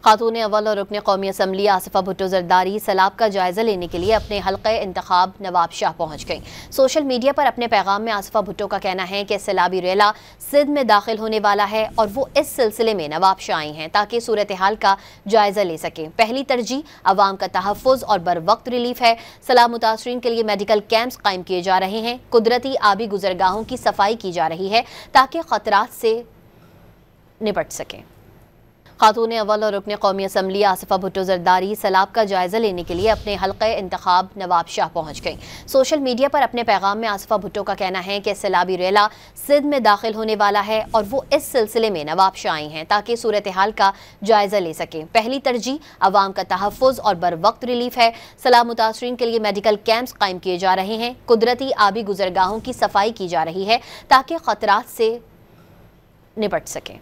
खातून अव्वल और रुकन कौमी असम्बली आसिफा भुट्टो जरदारी सैलाब का जायजा लेने के लिए अपने हल्क़े इंतखाब नवाब शाह पहुँच गईं। सोशल मीडिया पर अपने पैगाम में आसिफा भुट्टो का कहना है कि सैलाबी रेला सिंध में दाखिल होने वाला है और वो इस सिलसिले में नवाब शाह आई हैं ताकि सूरत हाल का जायजा ले सकें। पहली तरजीह अवाम का तहफ़्फ़ुज़ और बर वक्त रिलीफ है। सैलाब मुतासरीन के लिए मेडिकल कैंप्स कायम किए जा रहे हैं। कुदरती आबी गुजरगाहों की सफाई की जा रही है ताकि खतरात से निपट सकें। खातून अव्वल और रुकन कौमी असम्बली आसिफा भुट्टो जरदारी सैलाब का जायजा लेने के लिए अपने हल्क़े इंतखाब नवाब शाह पहुँच गईं। सोशल मीडिया पर अपने पैगाम में आसिफा भुट्टो का कहना है कि सैलाबी रेला सिंध में दाखिल होने वाला है और वो इस सिलसिले में नवाब शाह आई हैं ताकि सूरत हाल का जायजा ले सकें। पहली तरजीह अवाम का तहफ़्फ़ुज़ और बर वक्त रिलीफ है। सैलाब मुतासरीन के लिए मेडिकल कैंप्स कायम किए जा रहे हैं। कुदरती आबी गुजरगाहों की सफाई की जा रही है ताकि खतरात से निपट सकें।